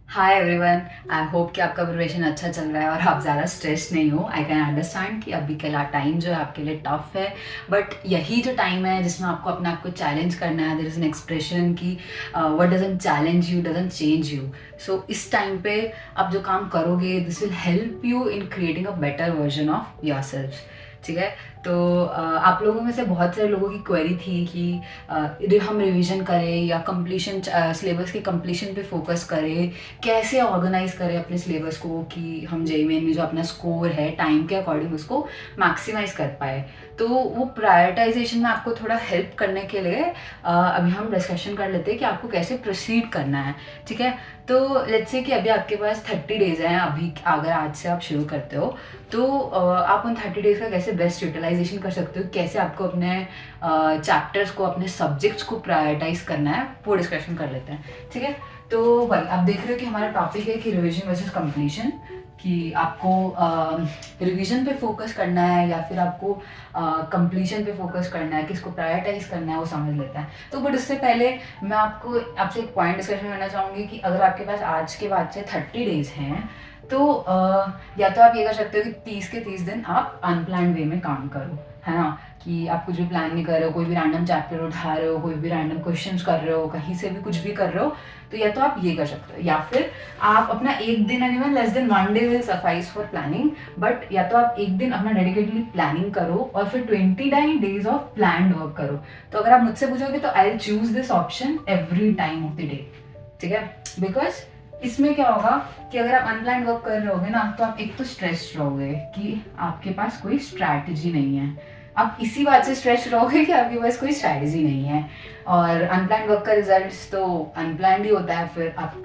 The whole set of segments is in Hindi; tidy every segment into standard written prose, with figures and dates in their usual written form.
Hi everyone. आई होप कि आपका प्रिपरेशन अच्छा चल रहा है और आप ज़्यादा स्ट्रेस नहीं हो। आई कैन अंडरस्टैंड कि अभी का टाइम जो है आपके लिए टफ है, बट यही जो टाइम है जिसमें आपको अपने आप को चैलेंज करना है। देयर इज़ एन एक्सप्रेशन कि what doesn't challenge you doesn't change you. So इस टाइम पे आप जो काम करोगे this will help you in creating a better version of yourself. ठीक है। तो आप लोगों में से बहुत सारे लोगों की क्वेरी थी कि हम रिवीजन करें या कंप्लीशन, सिलेबस की कंप्लीशन पे फोकस करें, कैसे ऑर्गेनाइज करें अपने सिलेबस को कि हम जेईई मेन में जो अपना स्कोर है टाइम के अकॉर्डिंग उसको मैक्सिमाइज कर पाए। तो वो प्रायोरिटाइजेशन में आपको थोड़ा हेल्प करने के लिए अभी हम डिस्कशन कर लेते हैं कि आपको कैसे प्रोसीड करना है। ठीक है। तो लेट्स से कि अभी आपके पास 30 डेज हैं। अभी अगर आज से आप शुरू करते हो तो आप उन 30 डेज का कैसे बेस्ट यूटिलाइजेशन कर सकते हो, कैसे आपको अपने चैप्टर्स को, अपने सब्जेक्ट्स को प्रायोरिटाइज करना है, वो डिस्कशन कर लेते हैं। ठीक है। तो भाई आप देख रहे हो कि हमारा टॉपिक है कि रिवीजन वर्सेस कंप्लीशन, कि आपको रिवीजन पे फोकस करना है या फिर आपको कंप्लीशन पे फोकस करना है, किसको प्रायोरिटाइज करना है वो समझ लेता है। तो बट उससे पहले मैं आपसे एक पॉइंट डिस्कशन करना चाहूँगी कि अगर आपके पास आज के बाद से 30 डेज हैं तो या तो आप ये कर सकते हो कि 30 के 30 दिन आप अनप्लान वे में काम करो, है ना, कि आप कुछ भी प्लान नहीं कर रहे हो, कोई भी रैंडम चैप्टर उठा रहे हो, कोई भी रैंडम क्वेश्चंस कर रहे हो, कहीं से भी कुछ भी कर रहे हो, तो या तो आप ये कर सकते हो या फिर आप अपना एक दिन and even less than 1 day will suffice for planning. But या तो आप एक दिन अपना डेडिकेटली प्लानिंग करो और फिर 29 डेज ऑफ प्लान वर्क करो। तो अगर आप मुझसे पूछोगे तो I choose this option every time of the day. ठीक है। बिकॉज इसमें क्या होगा कि अगर आप अनप्लान वर्क कर रहे होगे ना तो आप एक तो स्ट्रेस्ड रहोगे कि आपके पास कोई स्ट्रैटेजी नहीं है। आप इसी बात से स्ट्रेस रहोगे कि आपके पास कोई स्ट्रैटेजी नहीं है, और अनप्लान वर्क का रिजल्ट तो अनप्लान ही होता है फिर आप।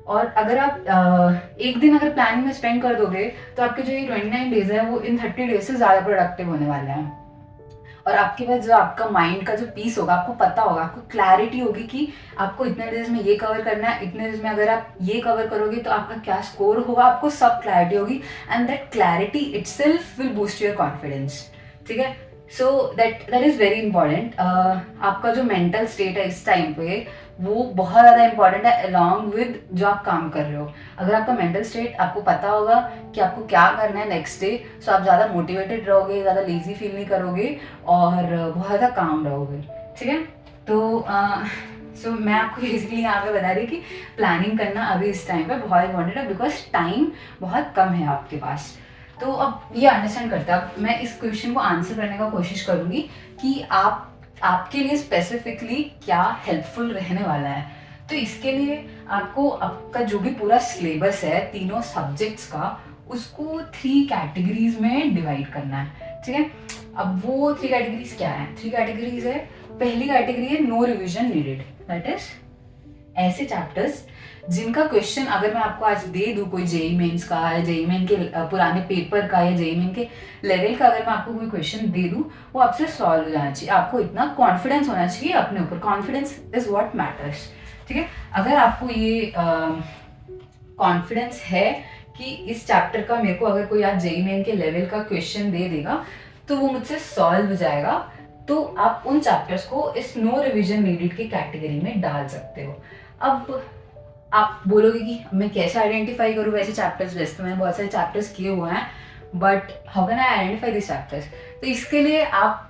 और अगर आप एक दिन अगर प्लानिंग में स्पेंड कर दोगे तो आपके जो ये 29 डेज है वो इन 30 डेज से ज़्यादा प्रोडक्टिव होने वाले हैं। और आपके पास जो आपका माइंड का जो पीस होगा, आपको पता होगा, आपको क्लैरिटी होगी कि आपको इतने डेज में ये कवर करना है, इतने डेज में अगर आप ये कवर करोगे तो आपका क्या स्कोर होगा, आपको सब क्लैरिटी होगी। And that clarity itself will boost your confidence. ठीक है। So that that is very important. आपका जो मेंटल स्टेट है इस टाइम पे वो बहुत ज़्यादा इंपॉर्टेंट है अलॉन्ग विद जो आप काम कर रहे हो। अगर आपका मेंटल स्टेट आपको पता होगा कि आपको क्या करना है नेक्स्ट डे, सो आप ज़्यादा मोटिवेटेड रहोगे, ज़्यादा लेजी फील नहीं करोगे और बहुत ज़्यादा काम रहोगे। ठीक है। तो सो मैं आपको बेसिकली यहाँ पे बता रही कि प्लानिंग करना अभी इस टाइम पे बहुत इंपॉर्टेंट है, बिकॉज टाइम बहुत कम है आपके पास। तो अब ये अंडरस्टैंड करते हैं। अब मैं इस क्वेश्चन को आंसर करने का कोशिश करूँगी कि आपके लिए स्पेसिफिकली क्या हेल्पफुल रहने वाला है। तो इसके लिए आपको आपका जो भी पूरा सिलेबस है तीनों सब्जेक्ट्स का, उसको 3 कैटेगरीज में डिवाइड करना है। ठीक है। अब वो 3 कैटेगरीज क्या है? 3 कैटेगरीज है। पहली कैटेगरी है no revision needed, that is ऐसे चैप्टर्स जिनका क्वेश्चन अगर मैं आपको आज दे दूं, कोई जेई मेंस का या जेई मेन के पुराने पेपर का या जेई मेन के लेवल का, अगर मैं आपको कोई क्वेश्चन दे दूं वो आपसे सॉल्व हो जाना चाहिए। आपको इतना कॉन्फिडेंस होना चाहिए अपने ऊपर। Confidence is what matters. ठीक है। अगर आपको ये कॉन्फिडेंस है कि इस चैप्टर का मेरे को अगर कोई आज जेई मेन के लेवल का क्वेश्चन दे देगा तो वो मुझसे सॉल्व हो जाएगा, तो आप उन चैप्टर्स को इस नो रिविजन नीडेड की कैटेगरी में डाल सकते हो। अब आप बोलोगे कि मैं कैसे आइडेंटिफाई करूँ वैसे चैप्टर्स? वैसे तो मैंने बहुत सारे चैप्टर्स किए हुए हैं, but how can I identify this chapters? तो इसके लिए आप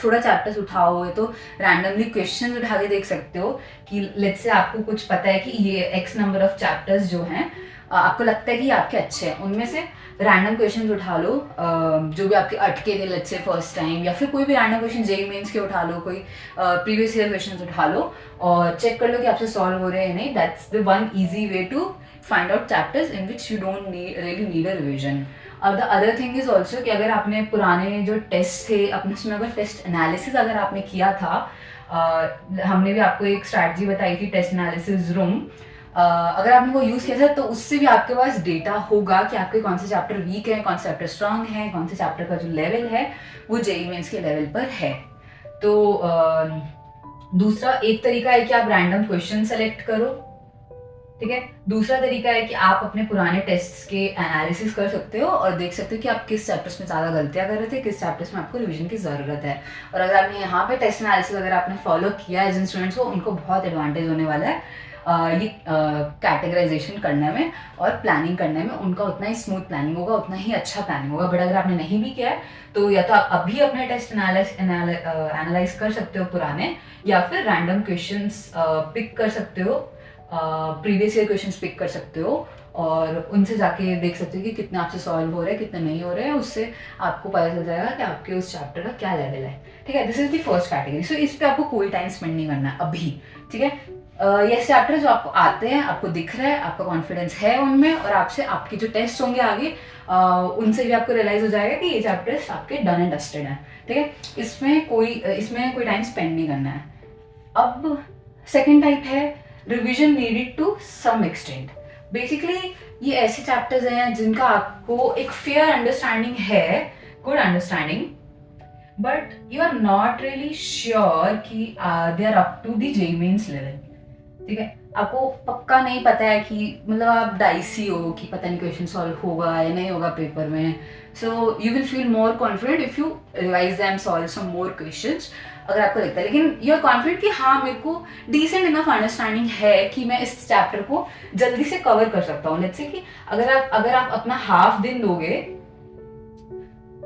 थोड़ा चैप्टर्स उठाओ तो रैंडमली क्वेश्चंस उठा के देख सकते हो कि लेट्स से आपको कुछ पता है कि ये एक्स नंबर ऑफ चैप्टर्स जो हैं आपको लगता है कि आपके अच्छे हैं, उनमें से रैंडम क्वेश्चंस उठा लो जो भी आपके अटके थे लेट्स से फर्स्ट टाइम, या फिर कोई भी रैंडम क्वेश्चन जेई मेंस के उठा लो, कोई प्रीवियस ईयर क्वेश्चंस उठा लो और चेक कर लो कि आपसे सॉल्व हो रहे हैं नहीं। That's the one easy way to find out chapters in which you don't really need a revision. और the other thing is also कि अगर आपने पुराने जो टेस्ट थे अपने उसमें अगर टेस्ट एनालिसिस अगर आपने किया था, हमने भी आपको एक स्ट्रैटेजी बताई थी टेस्ट एनालिसिस रूम, अगर आपने वो यूज़ किया था तो उससे भी आपके पास डेटा होगा कि आपके कौन से चैप्टर वीक है, कौन से चैप्टर स्ट्रांग है, कौन से चैप्टर का जो लेवल है वो जेईई मेंस के लेवल पर है। तो दूसरा एक तरीका है कि आप रैंडम क्वेश्चन सेलेक्ट करो। ठीक है। दूसरा तरीका है कि आप अपने पुराने टेस्ट्स के एनालिसिस कर सकते हो और देख सकते हो कि आप किस चैप्टर्स में ज़्यादा गलतियां कर रहे थे, किस चैप्टर्स में आपको रिवीजन की ज़रूरत है। और अगर आपने यहाँ पे टेस्ट एनालिसिस अगर आपने फॉलो किया है जिन स्टूडेंट्स को, उनको बहुत एडवांटेज होने वाला है। ये कैटेगराइजेशन करने में और प्लानिंग करने में उनका उतना ही स्मूथ प्लानिंग होगा, उतना ही अच्छा प्लानिंग होगा। बट अगर आपने नहीं भी किया है तो या तो आप अभी अपने टेस्ट एनालाइज कर सकते हो पुराने, या फिर रैंडम क्वेश्चंस पिक कर सकते हो, प्रीवियस ईयर क्वेश्चंस पिक कर सकते हो और उनसे जाके देख सकते हो कि कितने आपसे सॉल्व हो रहे हैं, कितने नहीं हो रहे हैं। उससे आपको पता चल जाएगा कि आपके उस चैप्टर का क्या लेवल है। ठीक है, this is the first category. So इस पे आपको कोई टाइम स्पेंड नहीं करना है अभी। ठीक है, ये चैप्टर जो आपको आते हैं, आपको दिख रहा है, आपका कॉन्फिडेंस है उनमें, और आपसे आपके जो टेस्ट होंगे आगे उनसे भी आपको रियलाइज हो जाएगा कि ये चैप्टर्स आपके डन एंड डस्टेड हैं। ठीक है, इसमें कोई टाइम स्पेंड नहीं करना है। अब सेकेंड टाइप है revision needed to some extent. Basically ये ऐसे चैप्टर्स हैं जिनका आपको एक फेयर अंडरस्टैंडिंग है, good understanding, but you are not really sure कि they are up to the JEE mains level. ठीक है, आपको पक्का नहीं पता है कि मतलब आप डाइसी हो कि पता नहीं क्वेश्चन सॉल्व होगा या नहीं होगा पेपर में। So you will feel more confident if you revise them, solve some more questions, अगर आपको लगता है। लेकिन यू आर कॉन्फिडेंट कि हाँ मेरे को डिसेंट इनफ अंडरस्टैंडिंग है कि मैं इस चैप्टर को जल्दी से कवर कर सकता हूँ। लेट्स से कि अगर आप अपना हाफ दिन दोगे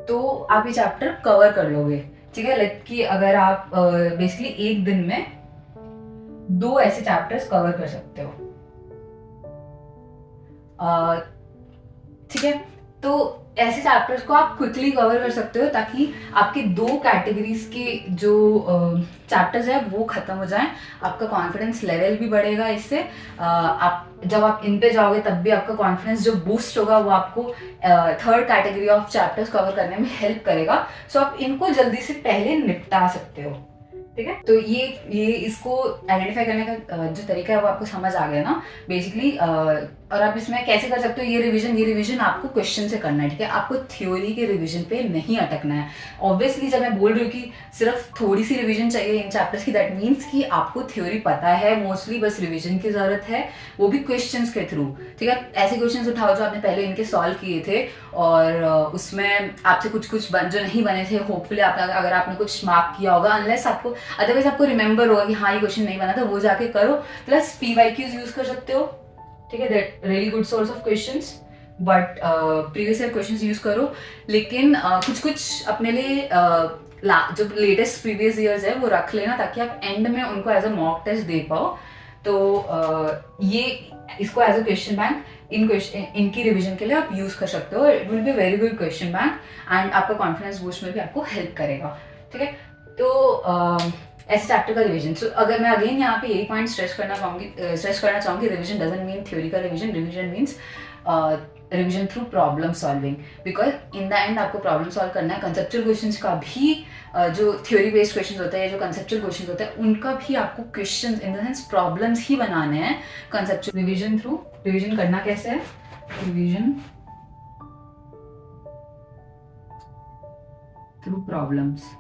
तो आप ये चैप्टर कवर कर लोगे। ठीक है, लेट कि अगर आप बेसिकली एक दिन में 2 ऐसे चैप्टर्स कवर कर सकते हो। ठीक है, तो ऐसे चैप्टर्स को आप क्विकली कवर कर सकते हो ताकि आपके 2 कैटेगरीज के जो चैप्टर्स है वो खत्म हो जाएं। आपका कॉन्फिडेंस लेवल भी बढ़ेगा इससे। आप जब आप इन पे जाओगे तब भी आपका कॉन्फिडेंस जो बूस्ट होगा वो आपको third category of chapters cover करने में हेल्प करेगा। सो आप इनको जल्दी से पहले निपटा सकते हो। ठीक है, तो ये इसको आइडेंटिफाई करने का जो तरीका है वो आपको समझ आ गया ना बेसिकली। और आप इसमें कैसे कर सकते हो, ये रिवीजन आपको क्वेश्चन से करना है। ठीक है, आपको थ्योरी के रिवीजन पे नहीं अटकना है। ऑब्वियसली जब मैं बोल रही हूँ कि सिर्फ थोड़ी सी रिवीजन चाहिए इन चैप्टर्स की, दैट मीन्स कि आपको थ्योरी पता है, मोस्टली बस रिवीजन की जरूरत है, वो भी क्वेश्चंस के थ्रू। ठीक है, ऐसे क्वेश्चंस उठाओ जो आपने पहले इनके सॉल्व किए थे और उसमें आपसे कुछ जो नहीं बने थे, होपफुली अगर आपने कुछ मार्क किया होगा, अनलेस आपको अदरवाइज आपको रिमेंबर होगा कि हाँ ये क्वेश्चन नहीं बना था, वो जाके करो। प्लस पीवाईक्यूज यूज कर सकते हो। ठीक है, that really good source of questions, but previous year questions use करो। लेकिन कुछ अपने लिए जो लेटेस्ट प्रीवियस ईयर्स है वो रख लेना ताकि आप एंड में उनको एज अ मॉक टेस्ट दे पाओ। तो ये इसको एज अ क्वेश्चन बैंक इनकी रिवीजन के लिए आप यूज कर सकते हो। It will be very good question bank and आपका कॉन्फिडेंस बूस्ट में भी आपको हेल्प करेगा। ठीक है, तो ऐसे चैप्टर का रिवीजन। सो अगर मैं अगेन यहाँ पे यही पॉइंट स्ट्रेस करना चाहूँगी, रिवीजन डजंट मीन थ्योरी का revision means revision through problem solving, because in the end आपको प्रॉब्लम सॉल्व करना है। कंसेप्चुअल क्वेश्चंस का भी जो थ्योरी बेस्ड क्वेश्चंस होते हैं, जो कंसेप्चुअल क्वेश्चंस होते हैं, उनका भी आपको questions in the sense problems ही बनाने हैं कंसेप्चुअल। रिवीजन करना कैसे है, रिवीजन थ्रू प्रॉब्लम्स।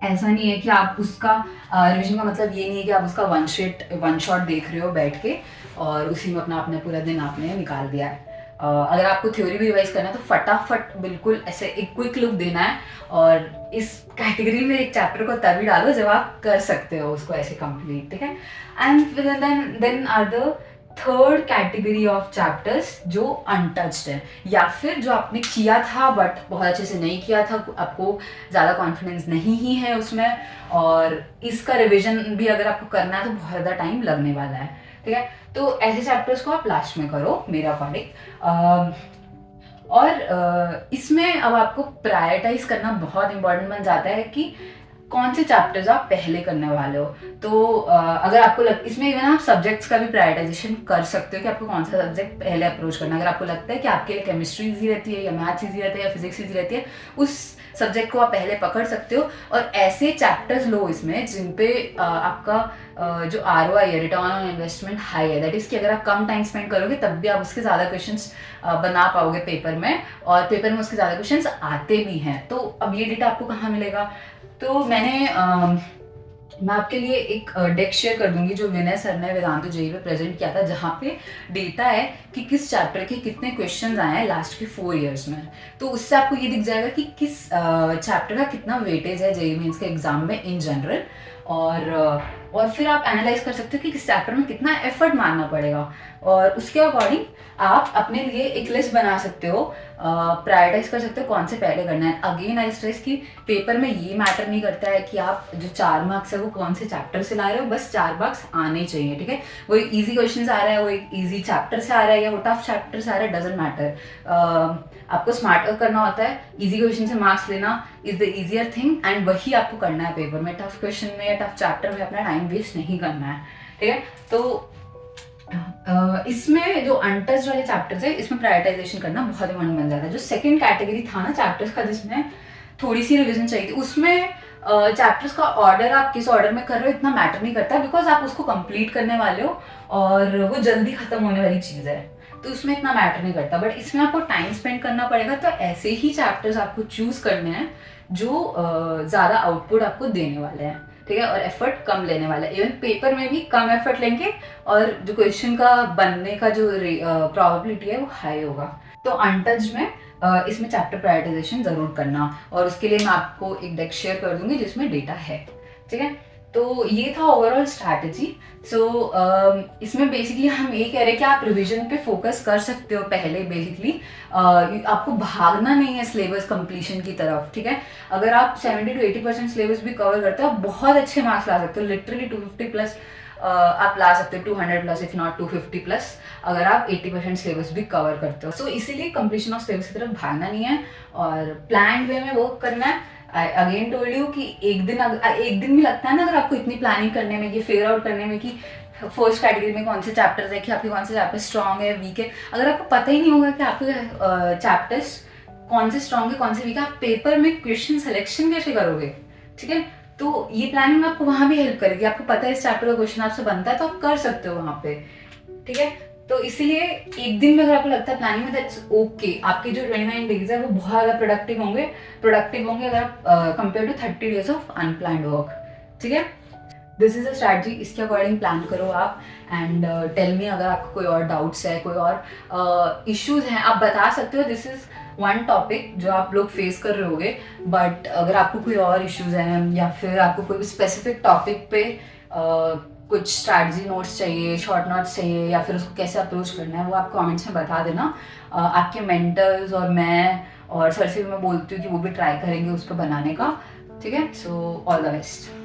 ऐसा नहीं है कि आप उसका रिवीजन का मतलब ये नहीं है कि आप उसका वन शॉट देख रहे हो बैठ के और उसी में अपना पूरा दिन आपने निकाल दिया है। अगर आपको थ्योरी भी रिवाइज करना है तो फटाफट बिल्कुल ऐसे एक क्विक लुक देना है और इस कैटेगरी में एक चैप्टर को तभी डालो जब आप कर सकते हो उसको ऐसे कंप्लीट। ठीक है, and then are the third category of chapters जो अनटच्ड है, या फिर जो आपने किया था बट बहुत अच्छे से नहीं किया था, आपको ज़्यादा कॉन्फिडेंस नहीं ही है उसमें, और इसका रिवीजन भी अगर आपको करना है तो बहुत ज़्यादा टाइम लगने वाला है। ठीक है, तो ऐसे चैप्टर्स को आप लास्ट में करो मेरे अकॉर्डिंग। और इसमें अब आपको प्रायोरिटाइज करना बहुत इंपॉर्टेंट बन जाता है कि कौन से चैप्टर्स आप पहले करने वाले हो। तो अगर आपको इसमें इवन आप सब्जेक्ट्स का भी प्रायोरिटाइजेशन कर सकते हो कि आपको कौन सा सब्जेक्ट पहले अप्रोच करना है। अगर आपको लगता है कि आपके लिए केमिस्ट्री ईजी रहती है या मैथ्स ईजी रहता है या फिजिक्स ईजी रहती है, उस सब्जेक्ट को आप पहले पकड़ सकते हो और ऐसे चैप्टर्स लो इसमें जिन पे आपका जो ROI है, रिटर्न ऑन इन्वेस्टमेंट, हाई है। दैट इज कि अगर आप कम टाइम स्पेंड करोगे तब भी आप उसके ज़्यादा क्वेश्चंस बना पाओगे पेपर में, और पेपर में उसके ज़्यादा क्वेश्चंस आते भी हैं। तो अब ये डेटा आपको कहाँ मिलेगा? तो मैं आपके लिए एक डेक शेयर कर दूंगी जो विनय सर ने वेदांतु जेईई में प्रेजेंट किया था, जहाँ पे डेटा है कि किस चैप्टर के कितने क्वेश्चंस आए हैं लास्ट के 4 इयर्स में। तो उससे आपको ये दिख जाएगा कि किस चैप्टर का कितना वेटेज है जेईई मेंस के एग्जाम में इन जनरल। और और फिर आप एनालाइज कर सकते हो कि किस चैप्टर में कितना एफर्ट मारना पड़ेगा, और उसके अकॉर्डिंग आप अपने लिए एक लिस्ट बना सकते हो, प्रायोरिटाइज कर सकते हो कौन से पहले करना है। अगेन आई स्ट्रेस कि पेपर में ये मैटर नहीं करता है कि आप जो 4 मार्क्स है वो कौन से चैप्टर से ला रहे हो, बस 4 मार्क्स आने चाहिए, ठीक है। वो एक ईजी क्वेश्चन आ रहा है, वो एक ईजी चैप्टर से आ रहा है या वो टफ चैप्टर से आ रहा है, डजेंट मैटर। आपको स्मार्ट वर्क करना होता है, इजी क्वेश्चन से मार्क्स लेना is the easier thing, and वही आपको करना है पेपर में। टफ क्वेश्चन में या टफ चैप्टर में अपना टाइम वेस्ट नहीं करना है, ठीक है। तो इसमें जो अनटच्ड वाले चैप्टर्स है, इसमें प्रायोरिटाइजेशन करना बहुत इंपॉर्टेंट बन जाता है। जो सेकंड कैटेगरी था ना चैप्टर्स का जिसमें थोड़ी सी रिवीजन चाहिए थी, उसमें चैप्टर्स का ऑर्डर आप किस ऑर्डर में कर रहे हो इतना मैटर नहीं करता, बिकॉज आप उसको कंप्लीट करने वाले हो और वो जल्दी खत्म होने वाली चीज़ है, तो उसमें इतना मैटर नहीं करता। बट इसमें आपको टाइम स्पेंड करना पड़ेगा, तो ऐसे ही चैप्टर्स आपको चूज करने हैं जो ज़्यादा आउटपुट आपको देने वाले हैं, ठीक है, और एफर्ट कम लेने वाला है। इवन पेपर में भी कम एफर्ट लेंगे और जो क्वेश्चन का बनने का जो प्रोबेबिलिटी है वो हाई होगा। तो अनटच्ड में इसमें चैप्टर प्रायोरिटाइजेशन जरूर करना, और उसके लिए मैं आपको एक डेक शेयर कर दूंगी जिसमें डेटा है, ठीक है। तो ये था ओवरऑल स्ट्रैटेजी। सो इसमें बेसिकली हम ये कह रहे हैं कि आप रिवीजन पे फोकस कर सकते हो पहले। बेसिकली आपको भागना नहीं है सिलेबस कंप्लीशन की तरफ, ठीक है। अगर आप 70 to 80% सिलेबस भी कवर करते हो, आप बहुत अच्छे मार्क्स ला सकते हो, लिटरली 250 प्लस आप ला सकते हो, 200 प्लस इफ नॉट 250 प्लस, अगर आप 80% सिलेबस भी कवर करते हो। सो इसीलिए कंप्लीशन ऑफ सिलेबस की तरफ भागना नहीं है और प्लान वे में वर्क करना है। आई अगेन टोल्ड यू कि एक दिन भी लगता है ना अगर आपको इतनी प्लानिंग करने में, ये फिगर आउट करने में कि फर्स्ट कैटेगरी में कौन से चैप्टर्स है, कि आपके कौन से चैप्टर स्ट्रॉन्ग है वीक है, अगर आपको पता ही नहीं होगा कि आपके चैप्टर्स कौन से स्ट्रॉन्ग है कौन से वीक है, आप पेपर में क्वेश्चन सिलेक्शन कैसे करोगे, ठीक है। तो ये प्लानिंग आपको वहां भी हेल्प करेगी, आपको पता है इस चैप्टर का क्वेश्चन आपसे बनता है तो आप कर सकते हो वहां पे, ठीक है। तो इसीलिए एक दिन में अगर आपको लगता है प्लानिंग में, दैट्स ओके। आपके जो 29 डेज है वो बहुत ज़्यादा प्रोडक्टिव होंगे अगर आप compare to 30 days of unplanned work, ठीक है। दिस इज अ स्ट्रैटेजी, इसके अकॉर्डिंग प्लान करो आप, एंड टेल मी अगर आपको कोई और डाउट्स है, कोई और इश्यूज हैं, आप बता सकते हो। दिस इज वन टॉपिक जो आप लोग फेस कर रहे होगे, बट अगर आपको कोई और इश्यूज हैं या फिर आपको कोई स्पेसिफिक टॉपिक पे कुछ स्ट्रैटेजी नोट्स चाहिए, शॉर्ट नोट्स चाहिए, या फिर उसको कैसे अप्रोच करना है, वो आप कमेंट्स में बता देना। आपके मेंटर्स और मैं और सर से भी मैं बोलती हूँ कि वो भी ट्राई करेंगे उस पर बनाने का, ठीक है। So all the best.